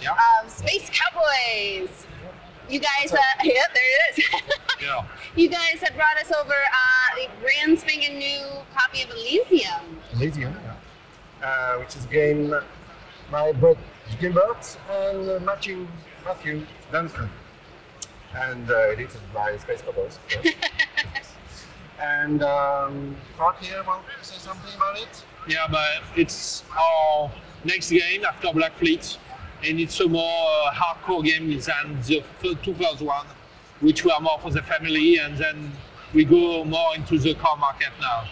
Yeah. Space Cowboys. You guys, yeah, there it is. Yeah. You guys have brought us over a brand spanking new copy of Elysium. Elysium, which is a game by Brett Gilbert and Matthew Dunstan, and edited by Space Cowboys, of course. And Clark here want to say something about it? Yeah, but it's our next game after Black Fleet, and it's a more hardcore game than the two first one, which were more for the family, and then we go more into the car market now.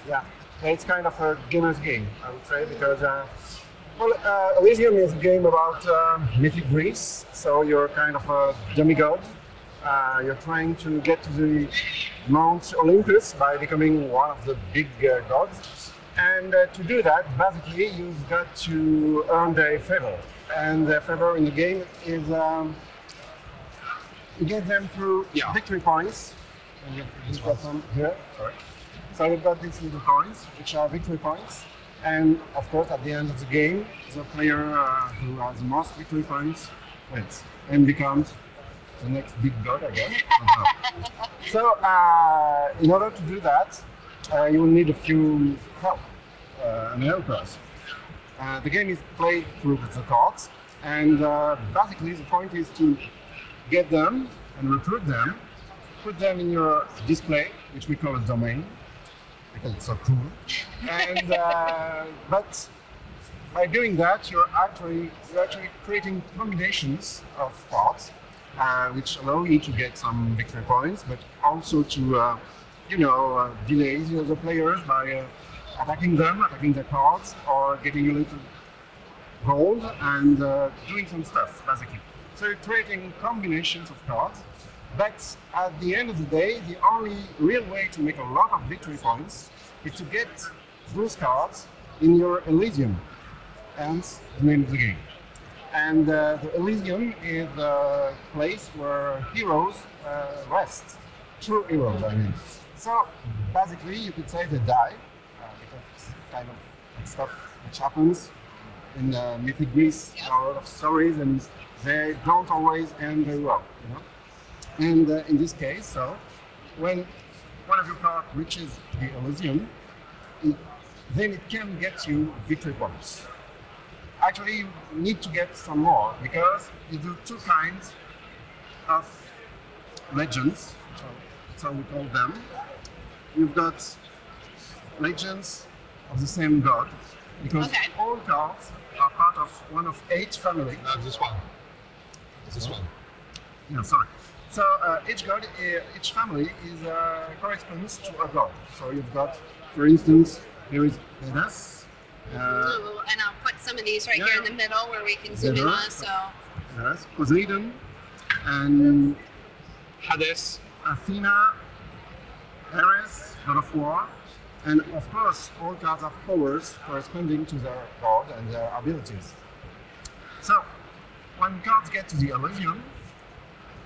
Yeah, it's kind of a gamer's game, I would say, because Elysium is a game about mythic Greece, so you're kind of a demigod. You're trying to get to the Mount Olympus by becoming one of the big gods. And to do that, basically, you've got to earn their favor. And their favor in the game is you get them through victory points. And you've got some here. Sorry. So we've got these little coins, which are victory points. And of course, at the end of the game, the player who has the most victory points wins and becomes the next big god, I guess. So, in order to do that, you will need a few help and helpers. The game is played through the cards, and basically the point is to get them and recruit them, put them in your display, which we call a domain, because it's so cool. And but by doing that, you're actually creating combinations of cards, which allow you to get some victory points, but also to delay the other players by attacking their cards, or getting a little gold and doing some stuff, basically. So you're creating combinations of cards, but at the end of the day, the only real way to make a lot of victory points is to get those cards in your Elysium, hence the name of the game. And the Elysium is a place where heroes rest, true heroes, I mean. So basically, you could say they die, because it's kind of stuff which happens in mythic Greece. There are a lot of stories, and they don't always end very well, And in this case, so when one of your cards reaches the Elysium, then it can get you victory points. Actually, you need to get some more, because you do two kinds of legends, so we call them. You've got legends of the same god, because all cards are part of one of 8 families. No, this one. This one. Yeah, sorry. So each god, each family corresponds to a god. So you've got, for instance, there is Hades. And I'll put some of these right here in the middle where we can zoom in on. So yes, Poseidon and Hades, Athena, Ares, God of War, and of course all cards have powers corresponding to their god and their abilities. So when cards get to the Elysium,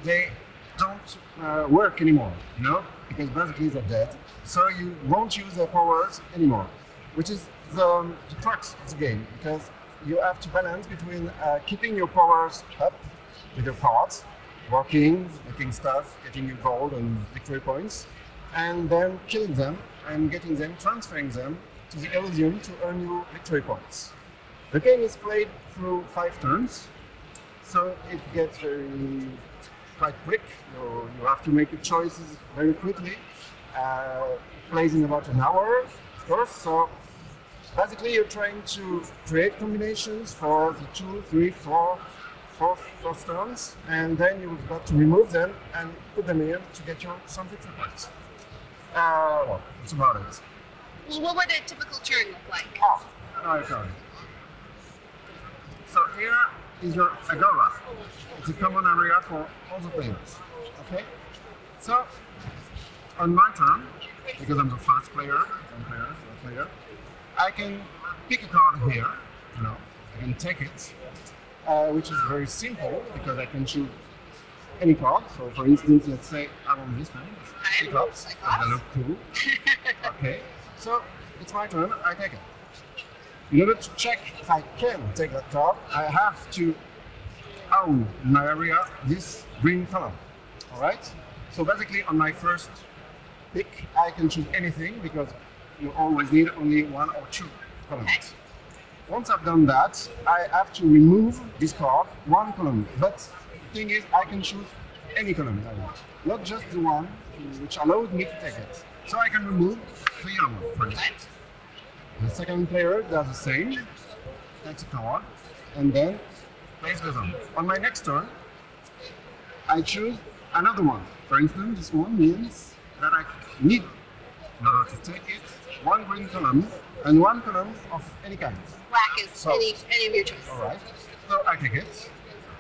they don't work anymore, because basically they're dead. So you won't use their powers anymore, which is the crux of the game, because you have to balance between keeping your powers up with your cards, working, making stuff, getting you gold and victory points, and then killing them and getting them, transferring them to the Elysium to earn you victory points. The game is played through 5 turns, so it gets quite quick. You have to make your choices very quickly. Plays in about an hour, of course. So basically, you're trying to create combinations for the 2, 3, 4 first turns, and then you've got to remove them and put them in to get your some victory points. Well, that's about it. Well, what would a typical turn look like? Oh, okay. So here is your agora. It's a common area for all the players. Okay? So, on my turn, because I'm the first player, I can pick a card here, I can take it, which is very simple, because I can choose any card. So for instance, let's say I want this one, Cyclops, because they look cool. Okay, so it's my turn, I take it. In order to check if I can take that card, I have to own in my area this green column. All right? So basically, on my first pick, I can choose anything because you always need only one or two columns. Okay. Once I've done that, I have to remove this card, one column. But the thing is, I can choose any column I want, not just the one which allows me to take it. So I can remove the yellow one, for instance. The second player does the same, takes a card, and then plays goes on. On my next turn, I choose another one. For instance, this one means that I need, in order to take it, one green column and one column of any kind. Black is any of your choice. All right. So I take it,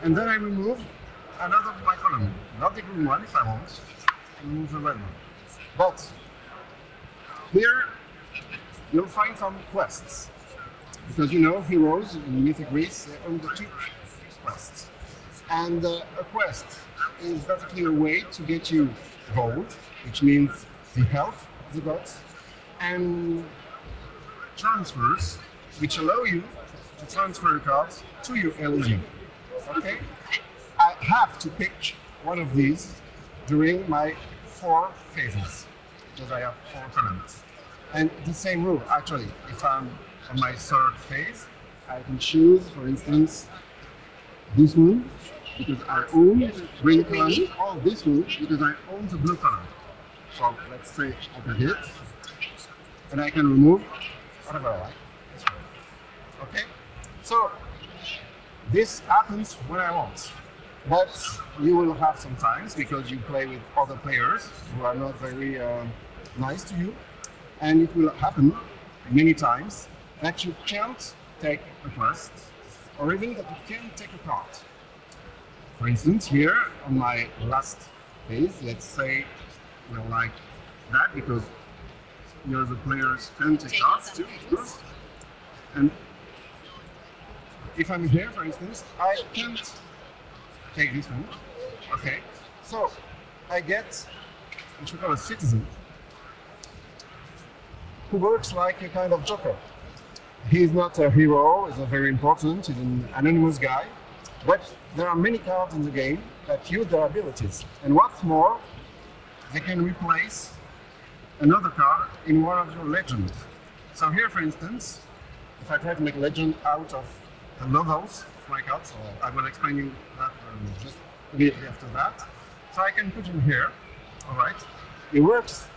and then I remove another of my column, not the green one if I want, and remove the red one. But here you'll find some quests, because you know heroes in Mythic Greece they undertake quests, and a quest is basically a way to get you gold, which means the health of the gods, and transfers, which allow you to transfer your cards to your Elysium. Okay? I have to pick one of these during my 4 phases, because I have 4 columns. And the same rule, actually, if I'm on my 3rd phase, I can choose, for instance, this one, because I own the green column, or this one, because I own the blue column. So let's say I can hit, and I can remove whatever I like. Okay? So this happens when I want. But you will have some times, because you play with other players who are not very nice to you, and it will happen many times that you can't take a quest, or even that you can't take a card. For instance, here on my last phase, let's say like that, because here the players can take cards too, of course. And if I'm here, for instance, I can't take this one. Okay, so I get what we call a citizen, who works like a kind of joker. He's not a hero, he's not very important, he's an anonymous guy, but there are many cards in the game that use their abilities. And what's more, they can replace another card in one of your legends. So here, for instance, if I try to make a legend out of the levels of my cards, I will explain you that just immediately after that. So I can put him here, all right? It works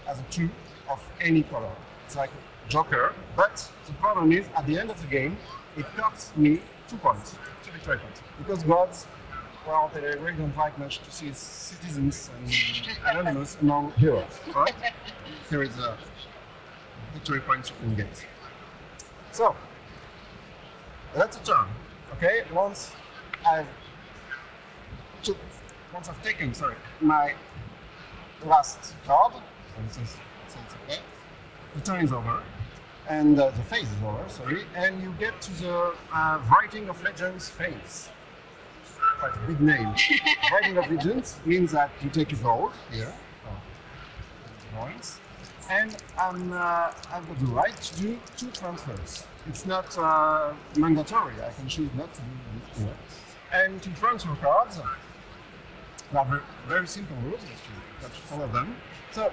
as a 2 of any color. It's like a joker, but the problem is, at the end of the game, it costs me 2 points, 2 victory points. Because gods, well, they really don't like much to see citizens and anonymous among heroes, right? Here is a victory points you can get. So, that's a turn, okay? Once I've taken, my last card, for instance, it's okay, the turn is over, and the phase is over, and you get to the Writing of Legends phase. Quite a big name. Writing of Legends means that you take your gold here, points, and I've got the right to do 2 transfers. It's not mandatory, I can choose not to do it. And to transfer cards, there are very simple rules, you have to follow them. So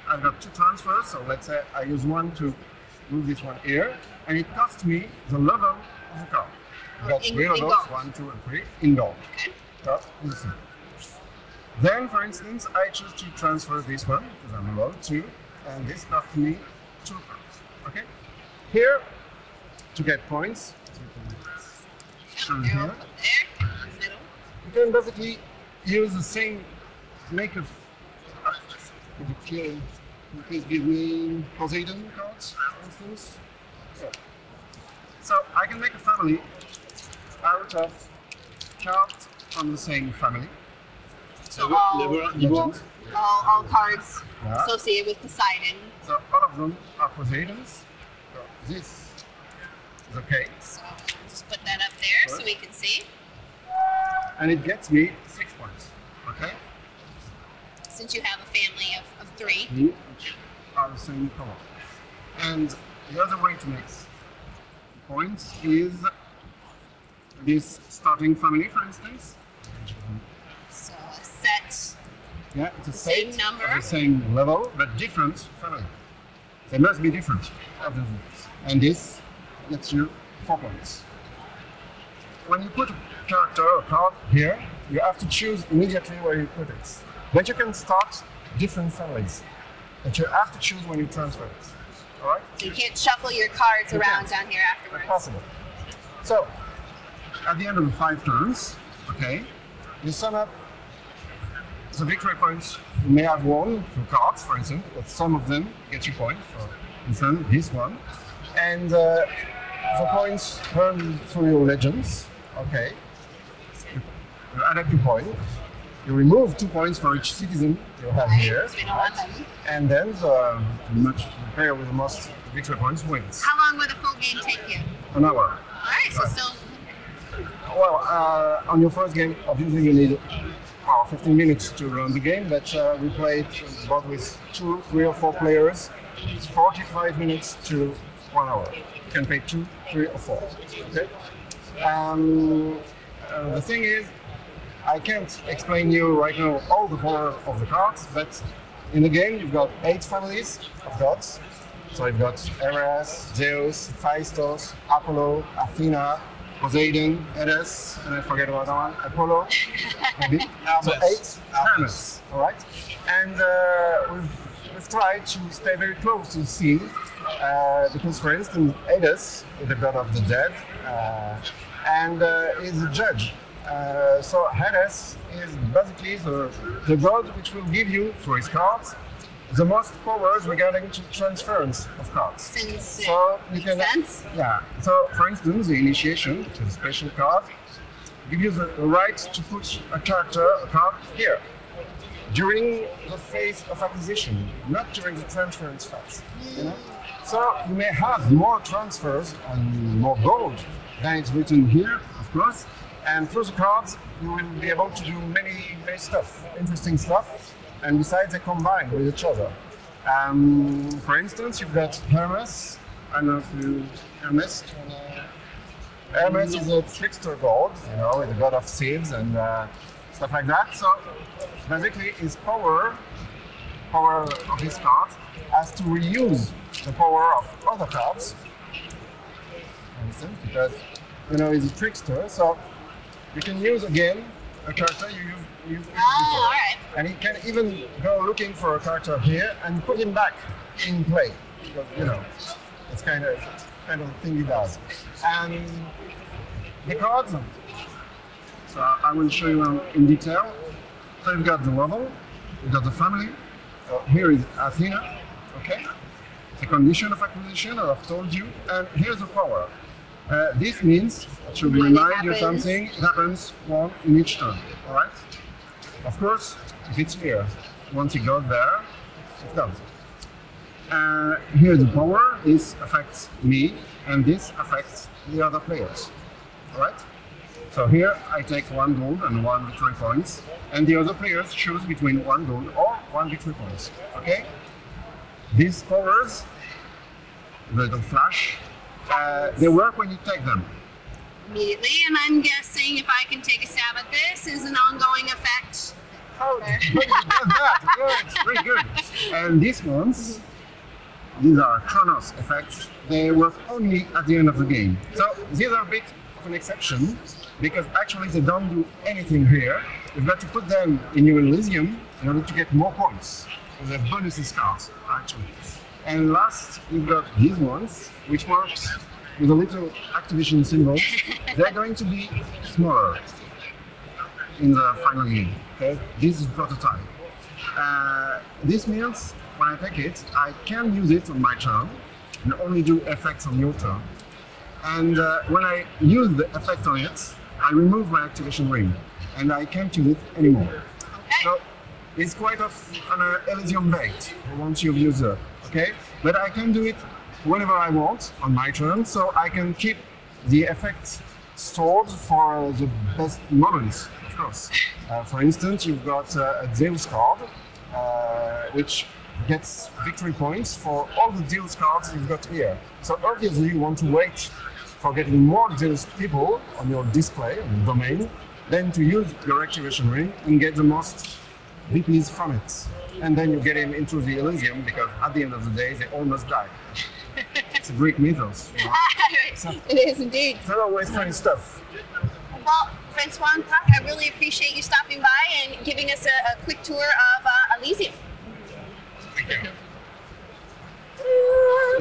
I've got 2 transfers, so let's say I use one to move this one here, and it costs me the level of the card. I've got 3 levels, 1, 2, and 3, in gold. So, listen. Then, for instance, I choose to transfer this one, because I'm allowed to, and this costs me 2 cards. Okay? Here, to get points, shown here, you can basically use the same make of. Please give me Poseidon cards, for instance. So I can make a family out of cards from the same family. So all cards associated with Poseidon. So all of them are Poseidons. So this is okay. So just put that up there so we can see. And it gets me 6 points. Okay? Since you have a family of 3. Which are the same color. And the other way to make points is this starting family, for instance. So a set. Yeah, it's a Same set number. of the same level, but different family. They must be different. And this gets you 4 points. When you put a character or card here, you have to choose immediately where you put it. But you can start different families. But you have to choose when you transfer it. All right? So you can't shuffle your cards You around can't. down here afterwards. Possible. So, at the end of the 5 turns, okay, you sum up the victory points you may have won through cards, for instance, but some of them get you points, for instance, this one. And the points earned through your legends, okay, you add up 2 points. You remove 2 points for each citizen you have here. We don't want them. And then the player with the most victory points wins. How long would a full game take you? An hour. All right, so still. Well, on your first game, obviously you need 15 minutes to run the game, but we played both with 2, 3 or 4 players. It's 45 minutes to 1 hour. You can play 2, 3 or 4. Okay? The thing is, I can't explain you right now all the power of the cards, but in the game you've got 8 families of gods. So you've got Ares, Zeus, Hephaestus, Apollo, Athena, Poseidon, Hades, and I forget about that one, Apollo, maybe. So 8 Hermes, all right? And we've tried to stay very close to the scene, because for instance, Hades is the god of the dead, and is a judge. So Hades is basically the god which will give you, through his cards, the most powers regarding to transference of cards. Since So you can, sense. yeah. So for instance, the initiation, which is a special card, gives you the right to put a card here during the phase of acquisition, not during the transference phase. You know? So you may have more transfers and more gold than it's written here, of course. And through the cards, you will be able to do many stuff, interesting stuff. And besides, they combine with each other. For instance, you've got Hermes. I don't know if you Hermes. Hermes is a trickster god, you know, the god of thieves and stuff like that. So basically, his power of his cards has to reuse the power of other cards. For instance, because you know he's a trickster, so you can use again a character you used before. All right. And he can even go looking for a character here and put him back in play. Because, you know, it's kind of the thing he does. And the cards, so I will show you in detail. So you've got the level, you've got the family. Here is Athena, okay? The condition of acquisition, I've told you. And here's the power. This means, it should remind you something, it happens 1 in each turn, all right? Of course, if it's here, once it goes there, it's done. Here's the power, this affects me, and this affects the other players, all right? So here I take 1 gold and 1 victory points, and the other players choose between 1 gold or 1 victory points, okay? These powers, the little flash, they work when you take them. Immediately, and I'm guessing if I can take a stab at this, is an ongoing effect. Oh, you did that. Good, very good. And these ones, these are Chronos effects. They work only at the end of the game. So these are a bit of an exception because actually they don't do anything here. You've got to put them in your Elysium in order to get more points. So they have bonuses cards, actually. And last, you've got these ones, which works with a little activation symbol. They're going to be smaller in the final game. Okay? This is prototype. This means when I take it, I can use it on my turn and only do effects on your turn. And when I use the effect on it, I remove my activation ring and I can't use it anymore. Okay. So it's quite an Elysium bait once you've used it. Okay? But I can do it whenever I want on my turn, so I can keep the effects stored for the best moments, of course. For instance, you've got a Zeus card, which gets victory points for all the Zeus cards you've got here. So obviously you want to wait for getting more zealous people on your display, on your domain, then to use your activation ring and get the most VPs from it. And then you get him into the Elysium because at the end of the day, they all must die. It's a Greek mythos. You know? So, it is indeed. It's not always funny stuff. Well, Francois and Puck, I really appreciate you stopping by and giving us a quick tour of Elysium. Thank you.